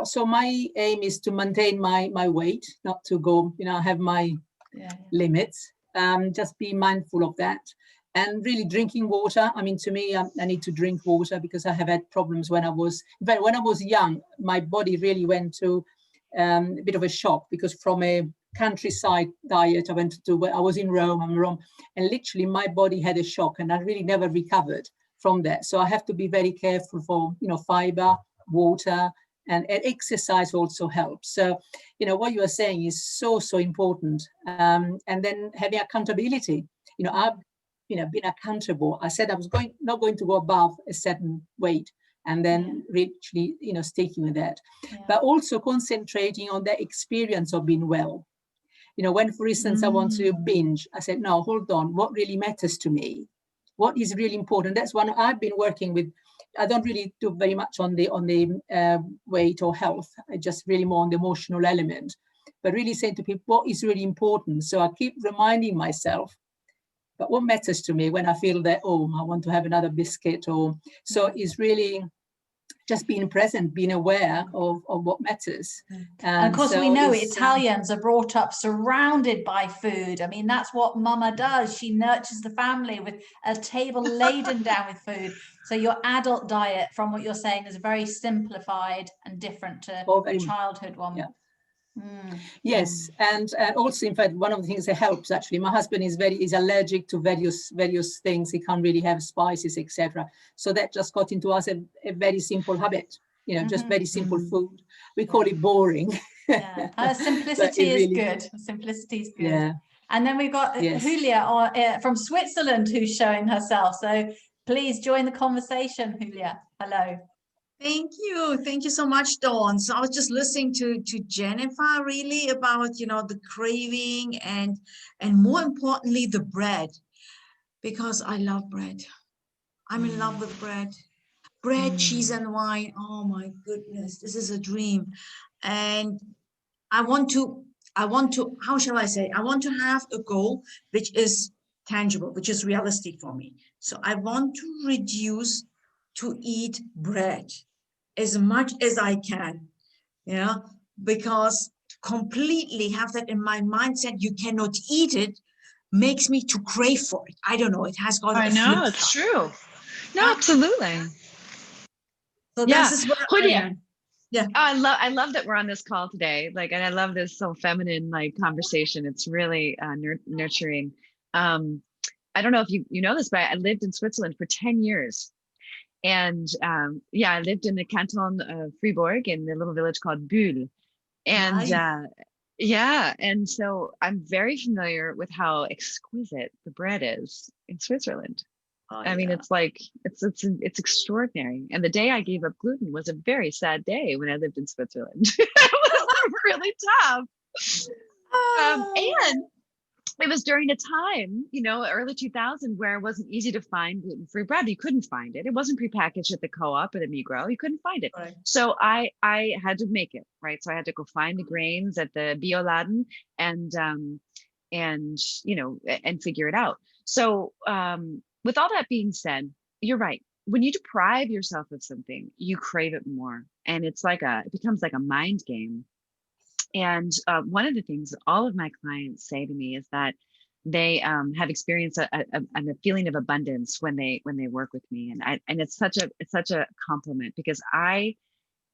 so my aim is to maintain my weight, not to go, you know, have my limits. Just be mindful of that. And really drinking water. I mean, to me, I need to drink water because I have had problems when I was young. My body really went to a bit of a shock, because from a countryside diet, I was in Rome, and literally my body had a shock, and I really never recovered from that. So I have to be very careful for, you know, fiber, water, and exercise also helps. So, you know, what you are saying is so important. And then having accountability. You know, I've been accountable. I said I was not going to go above a certain weight, and then really, you know, sticking with that. But also concentrating on the experience of being well. You know, when, for instance, I want to binge, I said, no, hold on, what really matters to me? What is really important? That's one I've been working with. I don't really do very much on the weight or health. I just really more on the emotional element, but really saying to people what is really important. So I keep reminding myself, but what matters to me when I feel that, oh, I want to have another biscuit, or so is really just being present, being aware of what matters. And of course, so we know it's, Italians are brought up surrounded by food. I mean, that's what Mama does. She nurtures the family with a table laden down with food. So your adult diet, from what you're saying, is very simplified and different to the childhood one. Yeah. Yes, and also, in fact, one of the things that helps, actually, my husband is allergic to various things. He can't really have spices, etc. So that just got into us a very simple habit, you know, just very simple food. We call it boring. Simplicity is really good. Simplicity is good. Yeah. And then we've got Julia from Switzerland who's showing herself. So please join the conversation, Julia. Hello. Thank you. Thank you so much, Dawn. So I was just listening to Jennifer really about, you know, the craving and more importantly, the bread, because I love bread. I'm in love with bread. Bread, cheese, and wine. Oh my goodness, this is a dream. And I want to, how shall I say? I want to have a goal which is tangible, which is realistic for me. So I want to reduce to eat bread as much as I can, yeah, because to completely have that in my mindset, you cannot eat it, makes me to crave for it. I don't know, it has got I know, it's true. No, absolutely. So this is what Julia, yeah. I love that we're on this call today. Like, and I love this so feminine like conversation. It's really nurturing. I don't know if you know this, but I lived in Switzerland for 10 years. And I lived in the canton of Fribourg in a little village called Bulle. And nice. And so I'm very familiar with how exquisite the bread is in Switzerland. I mean, it's like, it's extraordinary. And the day I gave up gluten was a very sad day when I lived in Switzerland. It was really tough. And it was during a time, you know, early 2000, where it wasn't easy to find gluten-free bread. You couldn't find it. It wasn't prepackaged at the co-op or the Migros. You couldn't find it. Right. So I had to make it, right? So I had to go find the grains at the Bioladen and you know, and figure it out. So with all that being said, you're right. When you deprive yourself of something, you crave it more. And it's like it becomes like a mind game. And one of the things that all of my clients say to me is that they have experienced a feeling of abundance when they work with me, and it's such a compliment, because I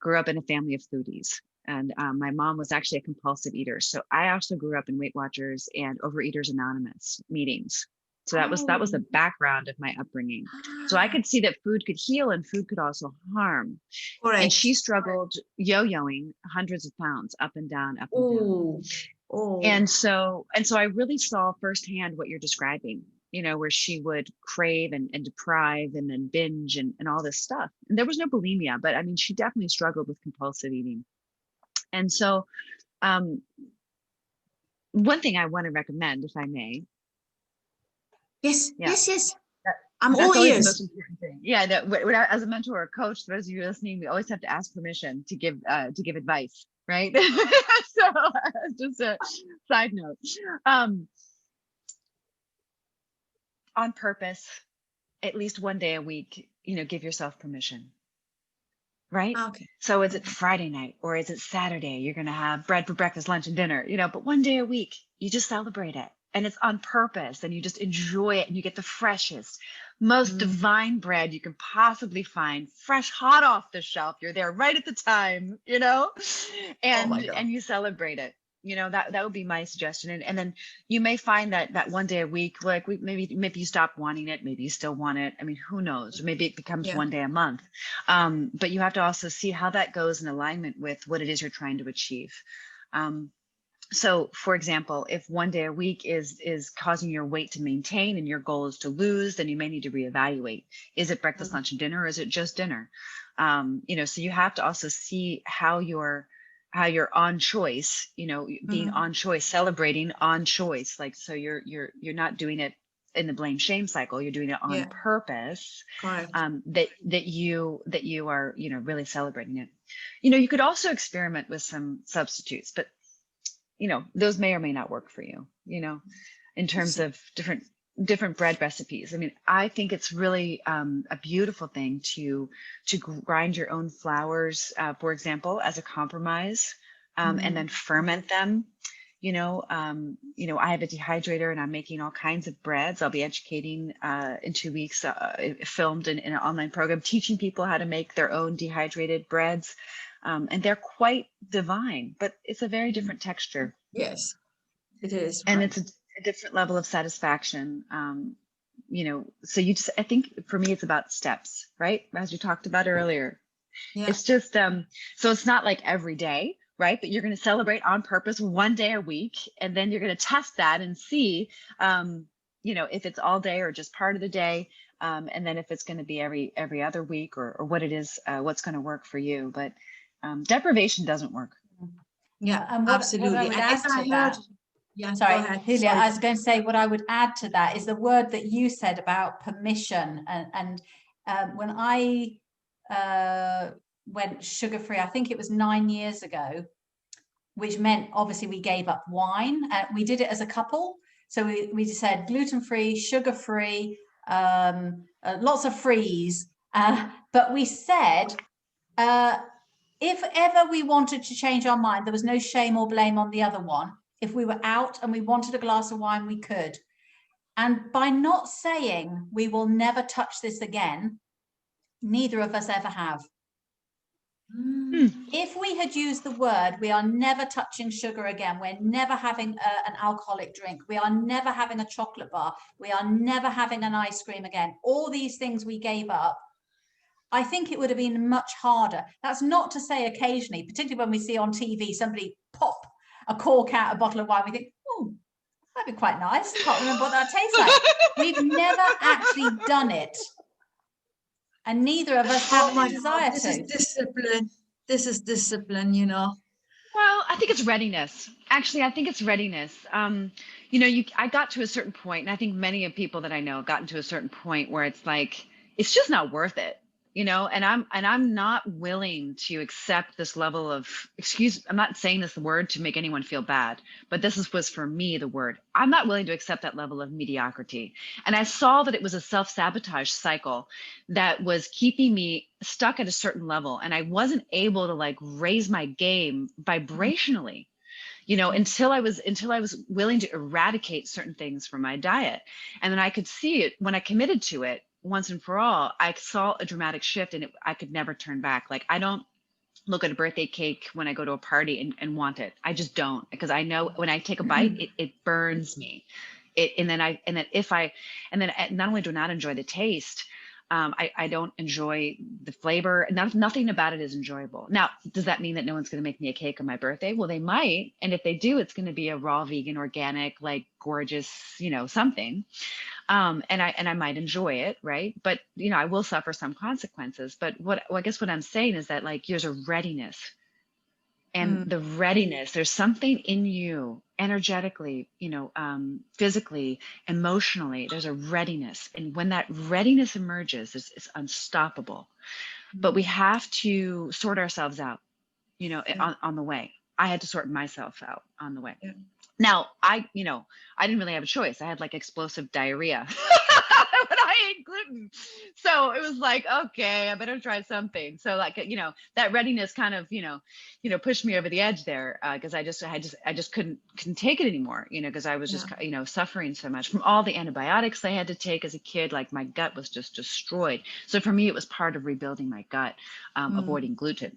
grew up in a family of foodies, and my mom was actually a compulsive eater. So I also grew up in Weight Watchers and Overeaters Anonymous meetings. So that was the background of my upbringing. So I could see that food could heal and food could also harm. Correct. And she struggled yo-yoing hundreds of pounds up and down, up and down. And so I really saw firsthand what you're describing, you know, where she would crave and deprive and then binge and all this stuff. And there was no bulimia, but I mean, she definitely struggled with compulsive eating. And so one thing I want to recommend, if I may. Yes. I'm all ears. The most important thing. Yeah, that as a mentor or coach, those of you listening, we always have to ask permission to give advice, right? So just a side note. On purpose, at least one day a week, you know, give yourself permission. Right? Okay. So is it Friday night or is it Saturday? You're going to have bread for breakfast, lunch, and dinner, you know, but one day a week, you just celebrate it. And it's on purpose, and you just enjoy it, and you get the freshest, most divine bread you can possibly find, fresh, hot off the shelf. You're there right at the time, you know, and you celebrate it. You know, that would be my suggestion. And then you may find that one day a week, like maybe you stop wanting it, maybe you still want it. I mean, who knows? Maybe it becomes one day a month. But you have to also see how that goes in alignment with what it is you're trying to achieve. So for example, if one day a week is causing your weight to maintain and your goal is to lose, then you may need to reevaluate. Is it breakfast, lunch, and dinner, or is it just dinner? You know, so you have to also see how you're on choice, you know, being on choice, celebrating on choice. Like, so you're not doing it in the blame shame cycle. You're doing it on purpose. Correct. That you are, you know, really celebrating it. You know, you could also experiment with some substitutes, but you know, those may or may not work for you, you know, in terms of different different bread recipes. I mean, I think it's really a beautiful thing to grind your own flours, for example, as a compromise, and then ferment them. I have a dehydrator and I'm making all kinds of breads. I'll be educating in 2 weeks, filmed in an online program, teaching people how to make their own dehydrated breads. And they're quite divine, but it's a very different texture. Yes, it is. And right. it's a different level of satisfaction. So I think for me, it's about steps, right? As we talked about earlier, Yeah. it's just, so it's not like every day, right? But you're going to celebrate on purpose one day a week, and then you're going to test that and see, if it's all day or just part of the day. And then if it's going to be every other week or what it is, what's going to work for you. But deprivation doesn't work. Yeah, And what absolutely. I would And add if I to heard, that, yeah, go sorry, ahead. Julia, Sorry. I was going to say what I would add to that is the word that you said about permission. And when I went sugar-free, I think it was 9 years ago, which meant obviously we gave up wine. We did it as a couple. So we said gluten-free, sugar-free, lots of frees. But we said, if ever we wanted to change our mind, there was no shame or blame on the other one. If we were out and we wanted a glass of wine, we could. And by not saying we will never touch this again, neither of us ever have. If we had used the word, we are never touching sugar again, we're never having an alcoholic drink, we are never having a chocolate bar, we are never having an ice cream again, all these things we gave up, I think it would have been much harder. That's not to say occasionally, particularly when we see on TV somebody pop a cork out a bottle of wine, we think, oh, that'd be quite nice. Can't remember what that tastes like. We've never actually done it. And neither of us have any desire this to. is discipline. This is discipline, Well, I think it's readiness. Actually, I think it's readiness. I got to a certain point, and I think many of people that I know gotten to a certain point where it's like, it's just not worth it, and I'm not willing to accept this level of I'm not saying this word to make anyone feel bad, but was for me the word. I'm not willing to accept that level of mediocrity. And I saw that it was a self-sabotage cycle that was keeping me stuck at a certain level. And I wasn't able to raise my game vibrationally, until I was willing to eradicate certain things from my diet. And then I could see it when I committed to it once and for all. I saw a dramatic shift, and I could never turn back. Like, I don't look at a birthday cake when I go to a party and want it. I just don't, because I know when I take a bite, it burns me. And then not only do I not enjoy the taste, I don't enjoy the flavor. Nothing about it is enjoyable. Now, does that mean that no one's going to make me a cake on my birthday? Well, they might. And if they do, it's going to be a raw, vegan, organic, gorgeous, something. And I might enjoy it, right? But, I will suffer some consequences. But I guess what I'm saying is that there's a readiness. And the readiness, there's something in you energetically, physically, emotionally, there's a readiness. And when that readiness emerges, it's unstoppable. But we have to sort ourselves out, on the way. I had to sort myself out on the way. Yeah. Now, I didn't really have a choice. I had explosive diarrhea when I ate gluten. So it was like, okay, I better try something. So that readiness kind of, pushed me over the edge there, because I just couldn't take it anymore, because I was just, suffering so much from all the antibiotics I had to take as a kid. My gut was just destroyed. So for me, it was part of rebuilding my gut, avoiding gluten.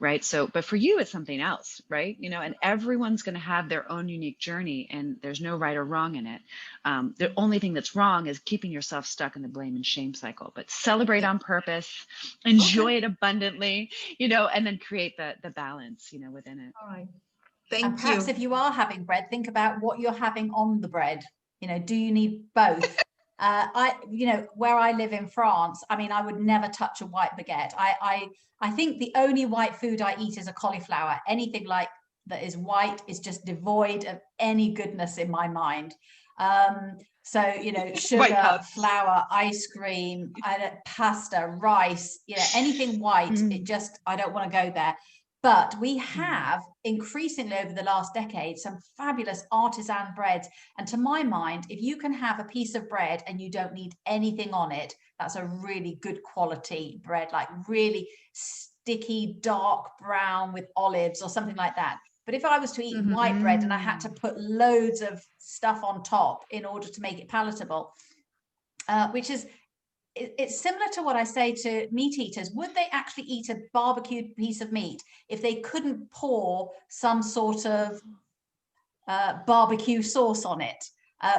Right. So, but for you, it's something else, right? And everyone's going to have their own unique journey, and there's no right or wrong in it. The only thing that's wrong is keeping yourself stuck in the blame and shame cycle. But celebrate on purpose, enjoy it abundantly, and then create the balance, within it. All right. And perhaps if you are having bread, think about what you're having on the bread. Do you need both? Where I live in France, I would never touch a white baguette. I think the only white food I eat is a cauliflower. Anything that is white is just devoid of any goodness in my mind. So, sugar, flour, ice cream, pasta, rice, anything white, I don't want to go there. But we have increasingly over the last decade some fabulous artisan breads. And to my mind, if you can have a piece of bread and you don't need anything on it, that's a really good quality bread, like really sticky, dark brown with olives or something like that. But if I was to eat white bread and I had to put loads of stuff on top in order to make it palatable, which is, it's similar to what I say to meat eaters. Would they actually eat a barbecued piece of meat if they couldn't pour some sort of barbecue sauce on it?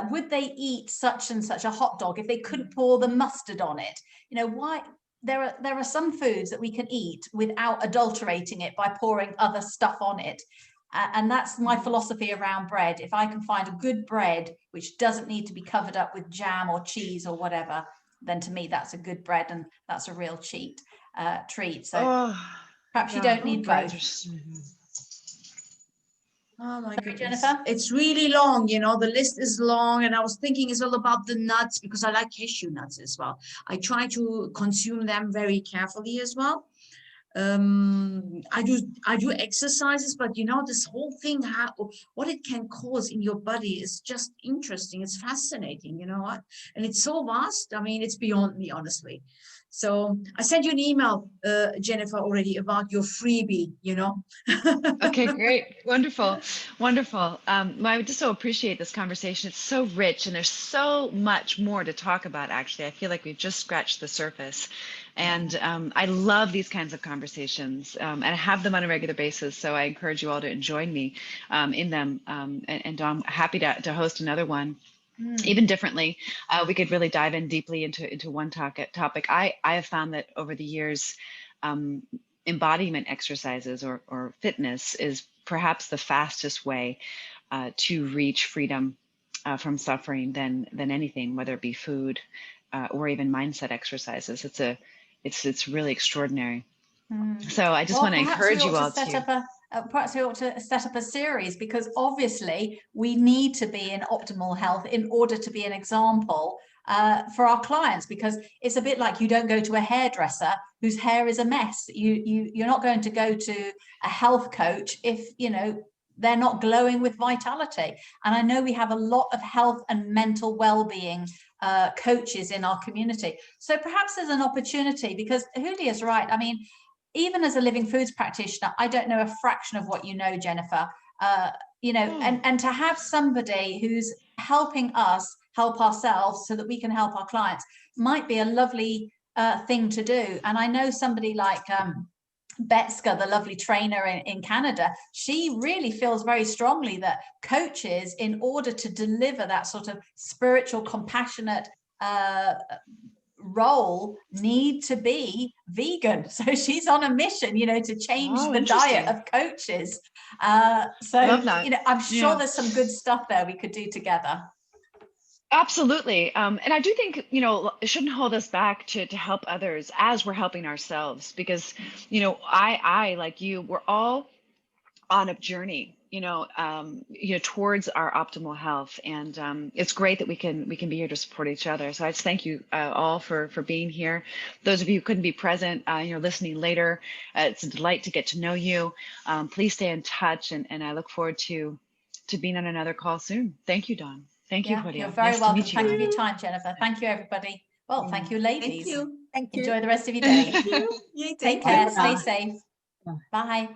Would they eat such and such a hot dog if they couldn't pour the mustard on it? You know, why? There are some foods that we can eat without adulterating it by pouring other stuff on it. And that's my philosophy around bread. If I can find a good bread which doesn't need to be covered up with jam or cheese or whatever, then to me that's a good bread and that's a real treat. So perhaps you don't need both. Oh my Sorry, goodness. Jennifer? It's really long, you know, the list is long, and I was thinking it's all about the nuts because I like cashew nuts as well. I try to consume them very carefully as well. I do exercises, but you know, this whole thing, what it can cause in your body is just interesting. It's fascinating, you know what? And it's so vast. I mean, it's beyond me, honestly. So I sent you an email, Jennifer, already about your freebie, you know. Okay, great. Wonderful. Wonderful. I just so appreciate this conversation. It's so rich and there's so much more to talk about, actually. I feel like we've just scratched the surface. And I love these kinds of conversations and I have them on a regular basis. So I encourage you all to join me in them. And I'm happy to host another one. Even differently, we could really dive in deeply into one topic. I have found that over the years, embodiment exercises or fitness is perhaps the fastest way to reach freedom from suffering than anything, whether it be food or even mindset exercises. It's really extraordinary. So I just want to encourage you all to. Perhaps we ought to set up a series, because obviously we need to be in optimal health in order to be an example for our clients, because it's a bit like you don't go to a hairdresser whose hair is a mess. You're not going to go to a health coach if, you know, they're not glowing with vitality. And I know we have a lot of health and mental well-being coaches in our community. So perhaps there's an opportunity, because Julia's right. I mean, even as a living foods practitioner, I don't know a fraction of what you know, Jennifer, you know, and to have somebody who's helping us help ourselves so that we can help our clients might be a lovely thing to do. And I know somebody like Betska, the lovely trainer in Canada, she really feels very strongly that coaches, in order to deliver that sort of spiritual, compassionate role, need to be vegan. So she's on a mission, you know, to change the diet of coaches. So, you know, I'm sure there's some good stuff there we could do together. Absolutely. And I do think, you know, it shouldn't hold us back to help others as we're helping ourselves, because, you know, I like you, we're all on a journey, you know, towards our optimal health. And it's great that we can be here to support each other. So I just thank you all for being here. Those of you who couldn't be present, you're listening later. It's a delight to get to know you. Please stay in touch, and I look forward to being on another call soon. Thank you, Dawn. Thank you, Julia. You're very welcome. Thank you for you your time, Jennifer. Thank you, everybody. Well, thank you, ladies. Thank you. Thank you. Enjoy the rest of your day. Yeah, Take care. Stay safe. Bye.